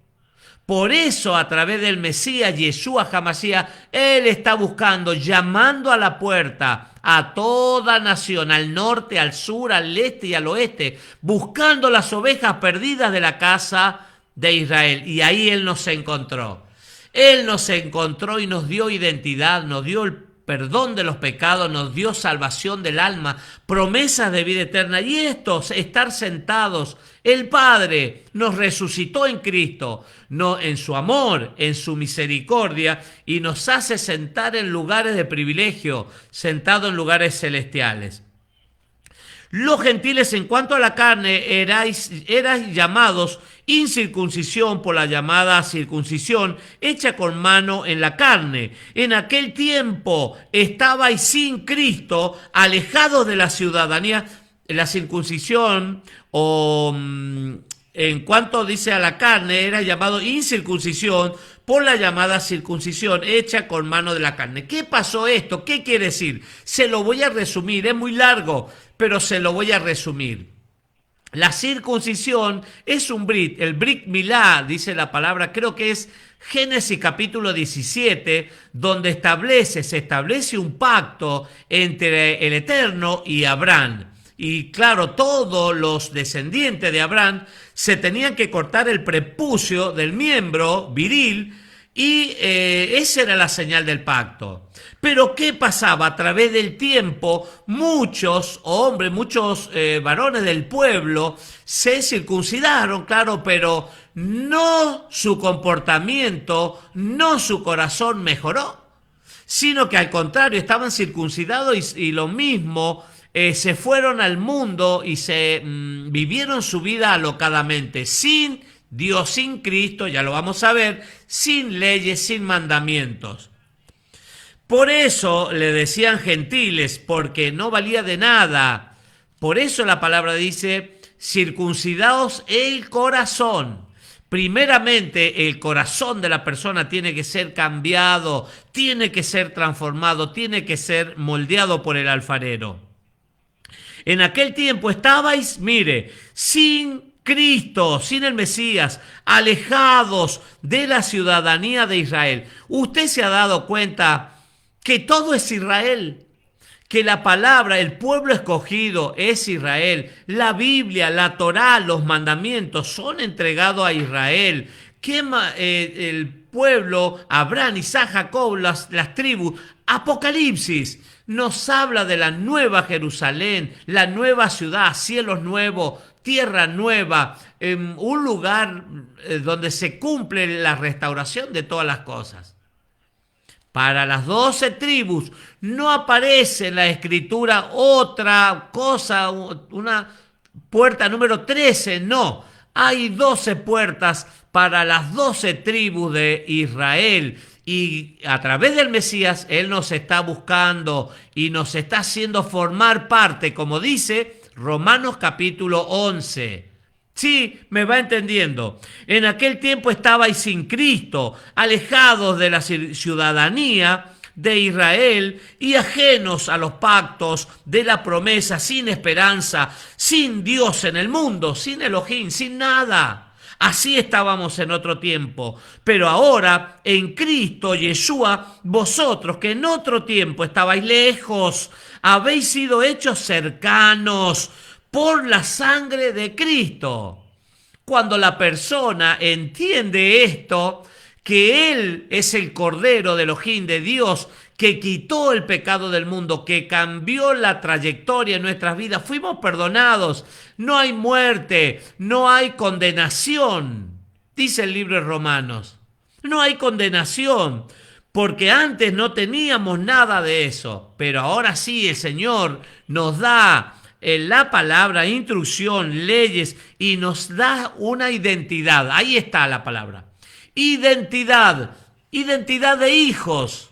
Por eso, a través del Mesías, Yeshua HaMashiach, Él está buscando, llamando a la puerta a toda nación, al norte, al sur, al este y al oeste, buscando las ovejas perdidas de la casa de Israel. Y ahí Él nos encontró. Él nos encontró y nos dio identidad, nos dio el perdón de los pecados, nos dio salvación del alma, promesas de vida eterna. Y estos, estar sentados, el Padre nos resucitó en Cristo, no, en su amor, en su misericordia, y nos hace sentar en lugares de privilegio, sentado en lugares celestiales. Los gentiles, en cuanto a la carne, erais llamados incircuncisión por la llamada circuncisión hecha con mano en la carne. En aquel tiempo estabais sin Cristo, alejados de la ciudadanía. La circuncisión, en cuanto dice a la carne, era llamado incircuncisión por la llamada circuncisión hecha con mano de la carne. ¿Qué pasó esto? ¿Qué quiere decir? Se lo voy a resumir, es muy largo, pero se lo voy a resumir. La circuncisión es un brit, el brit milá, dice la palabra, creo que es Génesis capítulo 17, donde se establece un pacto entre el Eterno y Abraham. Y claro, todos los descendientes de Abraham se tenían que cortar el prepucio del miembro viril y esa era la señal del pacto. Pero ¿qué pasaba? A través del tiempo, muchos hombres, muchos varones del pueblo se circuncidaron, claro, pero no su comportamiento, no su corazón mejoró, sino que al contrario, estaban circuncidados y lo mismo, se fueron al mundo y se vivieron su vida alocadamente, sin Dios, sin Cristo, ya lo vamos a ver, sin leyes, sin mandamientos. Por eso le decían gentiles, porque no valía de nada. Por eso la palabra dice, circuncidaos el corazón. Primeramente, el corazón de la persona tiene que ser cambiado, tiene que ser transformado, tiene que ser moldeado por el alfarero. En aquel tiempo estabais, mire, sin Cristo, sin el Mesías, alejados de la ciudadanía de Israel. Usted se ha dado cuenta que todo es Israel, que la palabra, el pueblo escogido es Israel, la Biblia, la Torá, los mandamientos son entregados a Israel, que el pueblo, Abraham, Isaac, Jacob, las tribus, Apocalipsis, nos habla de la nueva Jerusalén, la nueva ciudad, cielos nuevos, tierra nueva, un lugar donde se cumple la restauración de todas las cosas. Para las 12 tribus no aparece en la escritura otra cosa, una puerta número 13, no. Hay 12 puertas para las 12 tribus de Israel. Y a través del Mesías, Él nos está buscando y nos está haciendo formar parte, como dice Romanos capítulo 11. Sí, me va entendiendo. En aquel tiempo estabais sin Cristo, alejados de la ciudadanía de Israel y ajenos a los pactos de la promesa, sin esperanza, sin Dios en el mundo, sin Elohim, sin nada. Así estábamos en otro tiempo, pero ahora en Cristo Yeshua, vosotros que en otro tiempo estabais lejos, habéis sido hechos cercanos por la sangre de Cristo. Cuando la persona entiende esto, que Él es el Cordero de Elohim, de Dios, que quitó el pecado del mundo, que cambió la trayectoria en nuestras vidas, fuimos perdonados, no hay muerte, no hay condenación, dice el libro de Romanos, no hay condenación, porque antes no teníamos nada de eso, pero ahora sí el Señor nos da la palabra, instrucción, leyes y nos da una identidad, ahí está la palabra, identidad de hijos.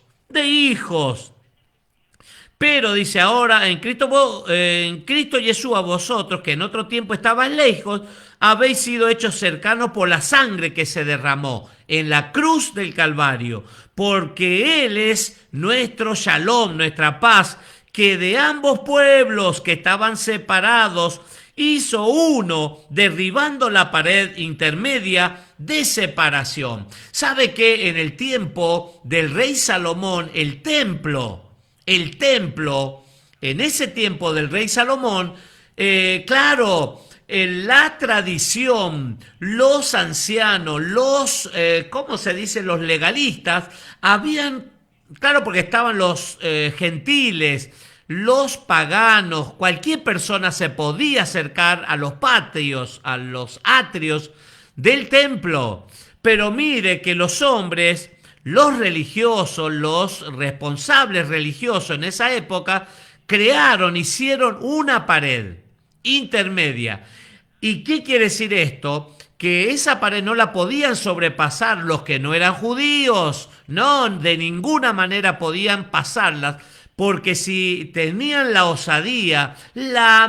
Pero dice ahora, en Cristo Yeshua vosotros, que en otro tiempo estabais lejos, habéis sido hechos cercanos por la sangre que se derramó en la cruz del Calvario, porque Él es nuestro shalom, nuestra paz, que de ambos pueblos que estaban separados, hizo uno, derribando la pared intermedia de separación. ¿Sabe que en el tiempo del rey Salomón, el templo, en ese tiempo del rey Salomón, claro, la tradición, los ancianos, ¿cómo se dice? Los legalistas, claro, porque estaban los gentiles, los paganos, cualquier persona se podía acercar a los patrios, a los atrios del templo. Pero mire que los hombres, los religiosos, los responsables religiosos en esa época, hicieron una pared intermedia. ¿Y qué quiere decir esto? Que esa pared no la podían sobrepasar los que no eran judíos. No, de ninguna manera podían pasarlas, porque si tenían la osadía, la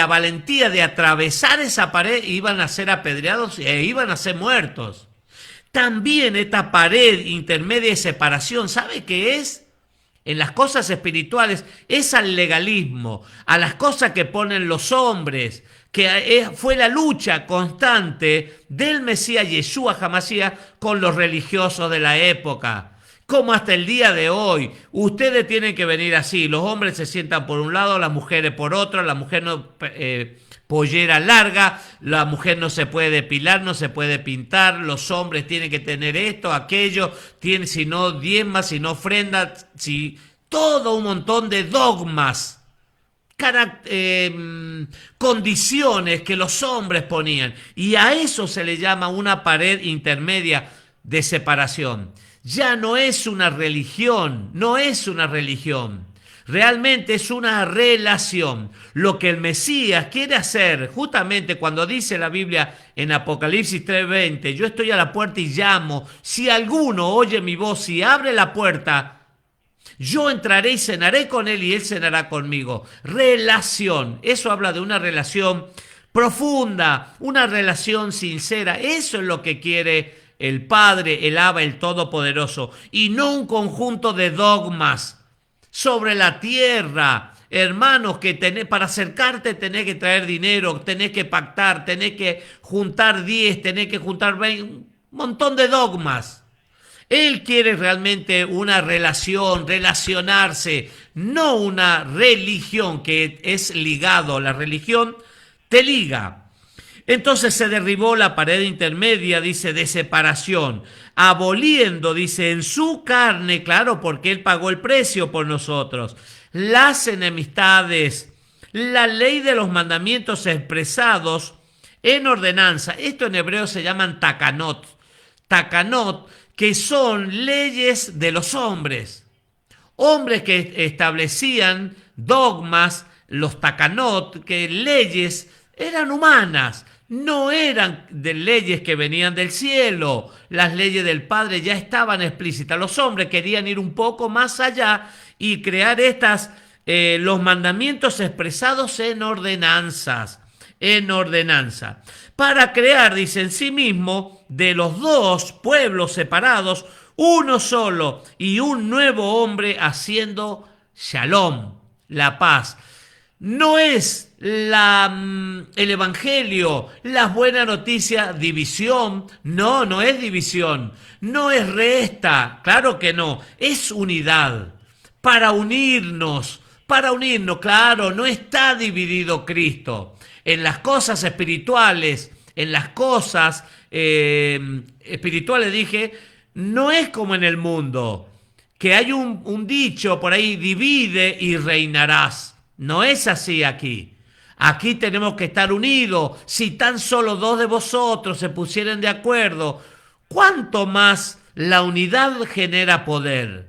valentía de atravesar esa pared, iban a ser apedreados e iban a ser muertos. También esta pared intermedia de separación, ¿sabe qué es? En las cosas espirituales es al legalismo, a las cosas que ponen los hombres, que fue la lucha constante del Mesías Yeshua HaMashiach con los religiosos de la época. Como hasta el día de hoy, ustedes tienen que venir así, los hombres se sientan por un lado, las mujeres por otro, la mujer no pollera larga, la mujer no se puede depilar, no se puede pintar, los hombres tienen que tener esto, aquello, si no diezma, si no ofrenda, todo un montón de dogmas, condiciones que los hombres ponían, y a eso se le llama una pared intermedia de separación. Ya no es una religión, no es una religión. Realmente es una relación. Lo que el Mesías quiere hacer, justamente cuando dice la Biblia en Apocalipsis 3:20, yo estoy a la puerta y llamo, si alguno oye mi voz y abre la puerta, yo entraré y cenaré con él y él cenará conmigo. Relación, eso habla de una relación profunda, una relación sincera. Eso es lo que quiere el Padre, el Abba, el Todopoderoso, y no un conjunto de dogmas sobre la tierra. Hermanos, que para acercarte tenés que traer dinero, tenés que pactar, tenés que juntar 10, tenés que juntar 20, un montón de dogmas. Él quiere realmente una relación, relacionarse, no una religión que es ligado. La religión te liga. Entonces se derribó la pared intermedia, dice, de separación, aboliendo, dice, en su carne, claro, porque Él pagó el precio por nosotros, las enemistades, la ley de los mandamientos expresados en ordenanza. Esto en hebreo se llaman takanot. Takanot, que son leyes de los hombres. Hombres que establecían dogmas, los takanot, que leyes eran humanas. No eran de leyes que venían del cielo. Las leyes del Padre ya estaban explícitas. Los hombres querían ir un poco más allá y crear los mandamientos expresados en ordenanzas. En ordenanza. Para crear, dice en sí mismo, de los dos pueblos separados, uno solo y un nuevo hombre haciendo shalom, la paz. No es el evangelio, la buena noticia, división. No, no es división. No es resta. Claro que no. Es unidad. Para unirnos. Claro, no está dividido Cristo. En las cosas espirituales, dije, no es como en el mundo. Que hay un dicho por ahí, divide y reinarás. No es así aquí. Aquí tenemos que estar unidos. Si tan solo dos de vosotros se pusieran de acuerdo, ¿cuánto más la unidad genera poder?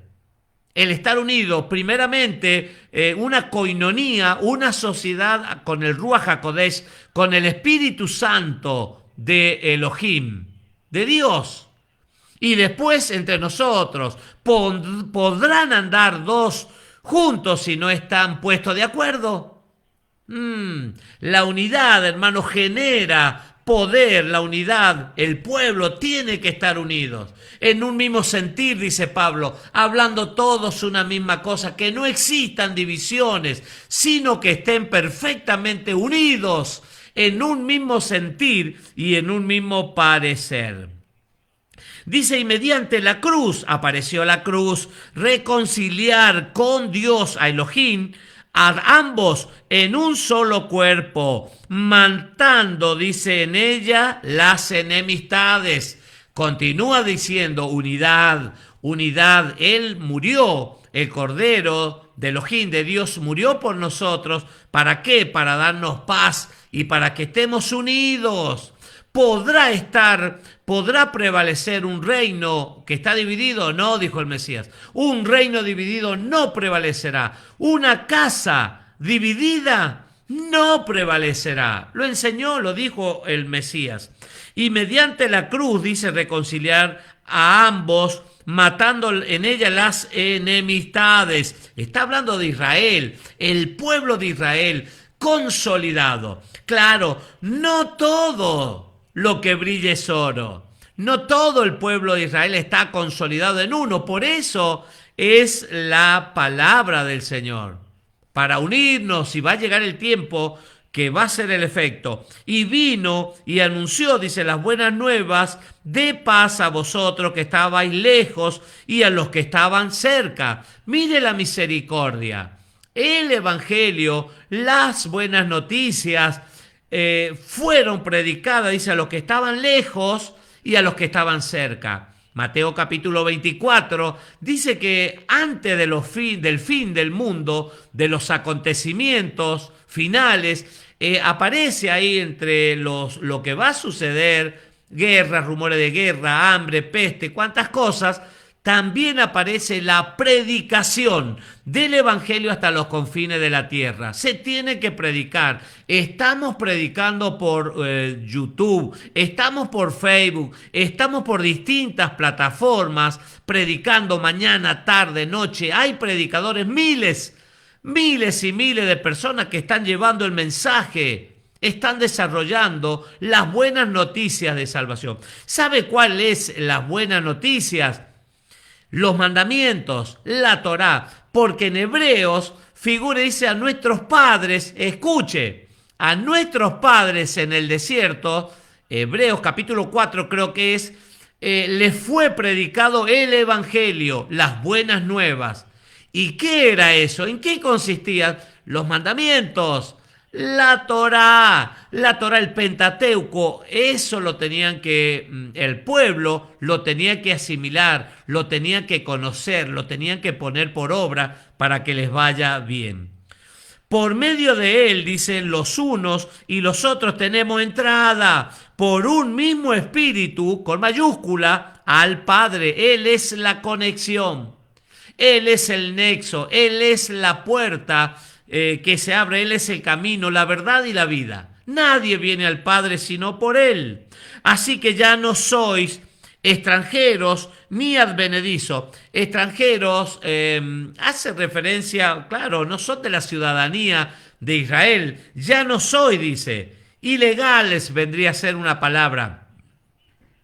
El estar unidos, primeramente, una koinonía, una sociedad con el Ruach HaKodesh, con el Espíritu Santo de Elohim, de Dios. Y después entre nosotros, ¿podrán andar dos juntos si no están puestos de acuerdo? La unidad, hermano, genera poder. La unidad, el pueblo tiene que estar unidos en un mismo sentir, dice Pablo, hablando todos una misma cosa, que no existan divisiones, sino que estén perfectamente unidos en un mismo sentir y en un mismo parecer. Dice, y mediante la cruz, apareció la cruz, reconciliar con Dios a Elohim a ambos en un solo cuerpo, matando, dice, en ella las enemistades. Continúa diciendo unidad, unidad. Él murió, el Cordero de Elohim, de Dios, murió por nosotros. ¿Para qué? Para darnos paz y para que estemos unidos. ¿Podrá prevalecer un reino que está dividido? No, dijo el Mesías. Un reino dividido no prevalecerá. Una casa dividida no prevalecerá. Lo enseñó, lo dijo el Mesías. Y mediante la cruz, dice, reconciliar a ambos, matando en ella las enemistades. Está hablando de Israel, el pueblo de Israel consolidado. Claro, no todo lo que brilla es oro. No todo el pueblo de Israel está consolidado en uno. Por eso es la palabra del Señor. Para unirnos, y va a llegar el tiempo que va a ser el efecto. Y vino y anunció, dice, las buenas nuevas de paz a vosotros que estabais lejos y a los que estaban cerca. Mire la misericordia. El evangelio, las buenas noticias, fueron predicadas, dice, a los que estaban lejos y a los que estaban cerca. Mateo capítulo 24 dice que antes de del fin del mundo, de los acontecimientos finales, aparece ahí entre lo que va a suceder, guerras, rumores de guerra, hambre, peste, cuántas cosas. También aparece la predicación del evangelio hasta los confines de la tierra. Se tiene que predicar. Estamos predicando por YouTube, estamos por Facebook, estamos por distintas plataformas, predicando mañana, tarde, noche. Hay predicadores, miles y miles de personas que están llevando el mensaje, están desarrollando las buenas noticias de salvación. ¿Sabe cuál es las buenas noticias? Los mandamientos, la Torá, porque en Hebreos figura, dice, a nuestros padres, escuche, a nuestros padres en el desierto, Hebreos capítulo 4 creo que es, les fue predicado el evangelio, las buenas nuevas. ¿Y qué era eso? ¿En qué consistían? Los mandamientos, la Torá, el Pentateuco. Eso lo tenían que, el pueblo lo tenía que asimilar, lo tenía que conocer, lo tenían que poner por obra para que les vaya bien. Por medio de él, dicen, los unos y los otros tenemos entrada por un mismo espíritu, con mayúscula, al Padre. Él es la conexión. Él es el nexo, Él es la puerta que se abre, Él es el camino, la verdad y la vida. Nadie viene al Padre sino por Él. Así que ya no sois extranjeros ni advenedizos. Extranjeros hace referencia, claro, no son de la ciudadanía de Israel. Ya no soy, dice. Ilegales vendría a ser una palabra.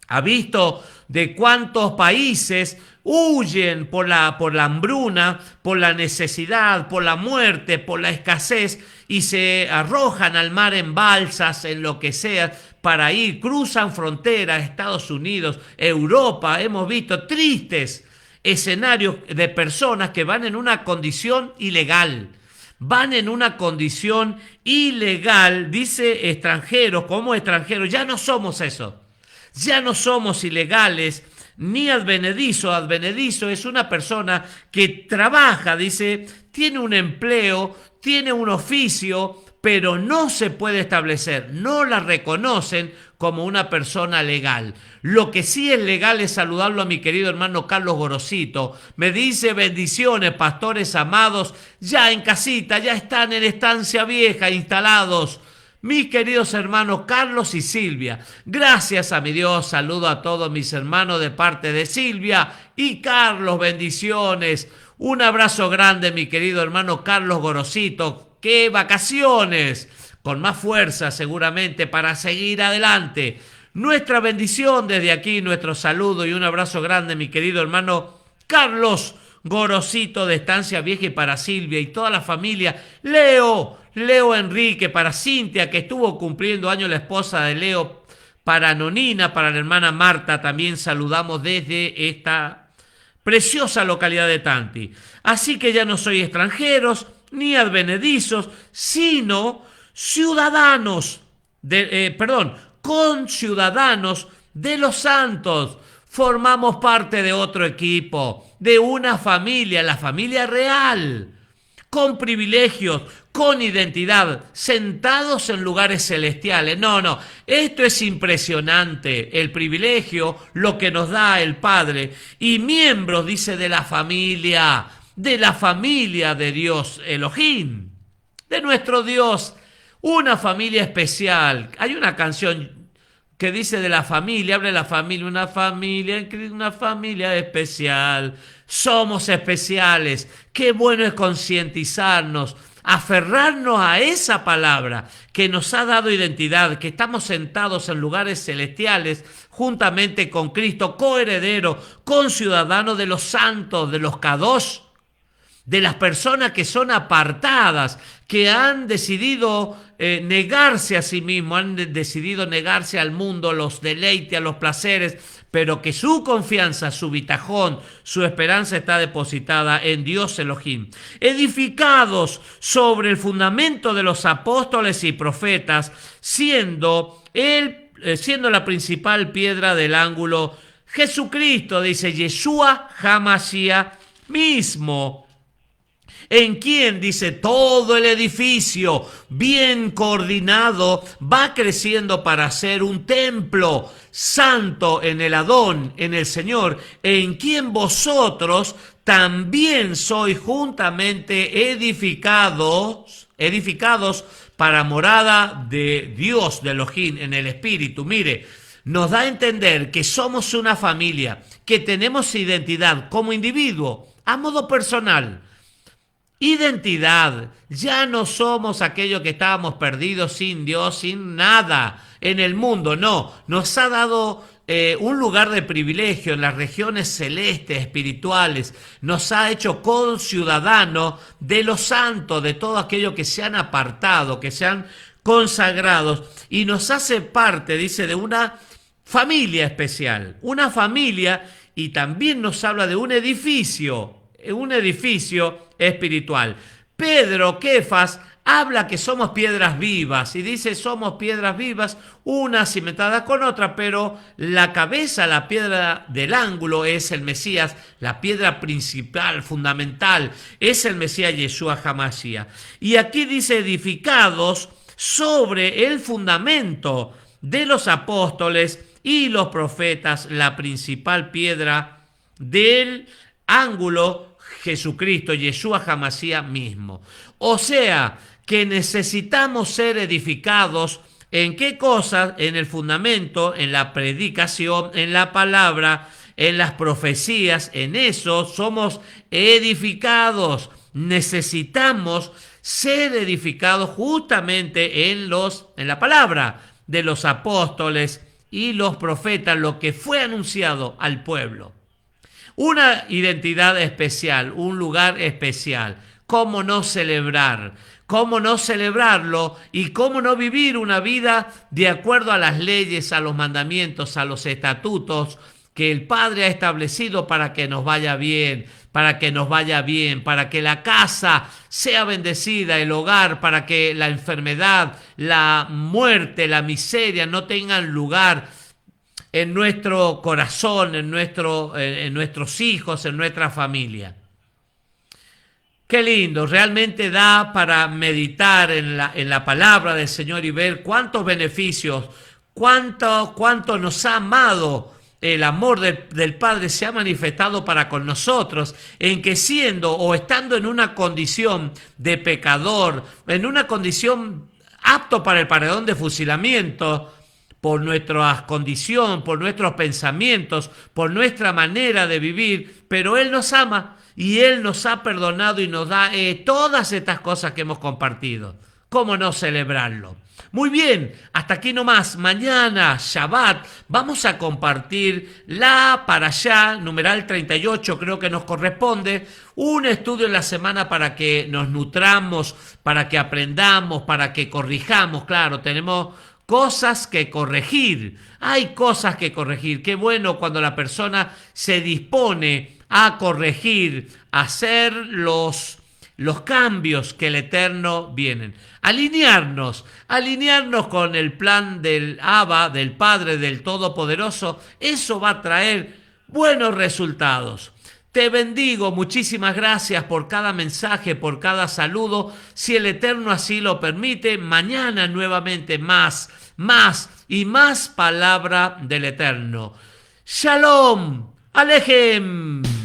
¿Ha visto de cuántos países huyen por la hambruna, por la necesidad, por la muerte, por la escasez, y se arrojan al mar en balsas, en lo que sea, para ir, cruzan fronteras, Estados Unidos, Europa? Hemos visto tristes escenarios de personas que van en una condición ilegal. Van en una condición ilegal, dice extranjeros, como extranjeros. Ya no somos eso. Ya no somos ilegales ni advenedizo. Advenedizo es una persona que trabaja, dice, tiene un empleo, tiene un oficio, pero no se puede establecer, no la reconocen como una persona legal. Lo que sí es legal es saludarlo a mi querido hermano Carlos Gorosito. Me dice: bendiciones, pastores amados, ya en casita, ya están en Estancia Vieja instalados. Mis queridos hermanos Carlos y Silvia, gracias a mi Dios, saludo a todos mis hermanos de parte de Silvia y Carlos, bendiciones. Un abrazo grande, mi querido hermano Carlos Gorosito. ¡Qué vacaciones! Con más fuerza seguramente para seguir adelante. Nuestra bendición desde aquí, nuestro saludo y un abrazo grande, mi querido hermano Carlos Gorosito de Estancia Vieja, y para Silvia y toda la familia. Leo Enrique, para Cintia, que estuvo cumpliendo años, la esposa de Leo, para Nonina, para la hermana Marta, también saludamos desde esta preciosa localidad de Tanti. Así que ya no soy extranjeros ni advenedizos, sino ciudadanos, conciudadanos de los santos. Formamos parte de otro equipo, de una familia, la familia real, con privilegios, con identidad, sentados en lugares celestiales. No, esto es impresionante, el privilegio, lo que nos da el Padre, y miembros, dice, de la familia de Dios Elohim, de nuestro Dios, una familia especial. Hay una canción que dice de la familia, habla de la familia, una familia especial. Somos especiales. Qué bueno es concientizarnos, aferrarnos a esa palabra que nos ha dado identidad, que estamos sentados en lugares celestiales juntamente con Cristo, coheredero, conciudadano de los santos, de los kadosh, de las personas que son apartadas, que han decidido negarse a sí mismos, han decidido negarse al mundo, los deleites, a los placeres, pero que su confianza, su bitajón, su esperanza está depositada en Dios Elohim. Edificados sobre el fundamento de los apóstoles y profetas, siendo la principal piedra del ángulo Jesucristo, dice Yeshua HaMashiach mismo, en quien, dice, todo el edificio bien coordinado va creciendo para ser un templo santo en el Adón, en el Señor, en quien vosotros también sois juntamente edificados para morada de Dios, de Elohim, en el Espíritu. Mire, nos da a entender que somos una familia, que tenemos identidad como individuo, a modo personal. Identidad, ya no somos aquellos que estábamos perdidos sin Dios, sin nada en el mundo, no, nos ha dado un lugar de privilegio en las regiones celestes, espirituales, nos ha hecho conciudadanos de los santos, de todo aquello que se han apartado, que se han consagrado, y nos hace parte, dice, de una familia especial, una familia, y también nos habla de un edificio espiritual. Pedro, Kefas, habla que somos piedras vivas y dice somos piedras vivas, una cimentada con otra, pero la cabeza, la piedra del ángulo es el Mesías, la piedra principal, fundamental, es el Mesías Yeshua HaMashiach. Y aquí dice edificados sobre el fundamento de los apóstoles y los profetas, la principal piedra del ángulo, Jesucristo, Yeshua HaMashiach mismo. O sea, que necesitamos ser edificados ¿en qué cosas? En el fundamento, en la predicación, en la palabra, en las profecías, en eso somos edificados. Necesitamos ser edificados justamente en la palabra de los apóstoles y los profetas, lo que fue anunciado al pueblo. Una identidad especial, un lugar especial. ¿Cómo no celebrar? ¿Cómo no celebrarlo? ¿Y cómo no vivir una vida de acuerdo a las leyes, a los mandamientos, a los estatutos que el Padre ha establecido para que nos vaya bien, para que la casa sea bendecida, el hogar, para que la enfermedad, la muerte, la miseria no tengan lugar en nuestro corazón, en nuestros hijos, en nuestra familia? Qué lindo, realmente da para meditar en la palabra del Señor y ver cuántos beneficios, cuánto nos ha amado. El amor del Padre se ha manifestado para con nosotros, en que siendo o estando en una condición de pecador, en una condición apto para el paredón de fusilamiento, por nuestra condición, por nuestros pensamientos, por nuestra manera de vivir, pero Él nos ama y Él nos ha perdonado y nos da todas estas cosas que hemos compartido. ¿Cómo no celebrarlo? Muy bien, hasta aquí nomás. Mañana, Shabbat, vamos a compartir la Parashá, numeral 38, creo que nos corresponde, un estudio en la semana para que nos nutramos, para que aprendamos, para que corrijamos. Claro, tenemos cosas que corregir, hay cosas que corregir. Qué bueno cuando la persona se dispone a corregir, a hacer los cambios que el Eterno vienen. Alinearnos con el plan del Abba, del Padre, del Todopoderoso, eso va a traer buenos resultados. Te bendigo, muchísimas gracias por cada mensaje, por cada saludo. Si el Eterno así lo permite, mañana nuevamente más y más palabra del Eterno. Shalom, Alejem.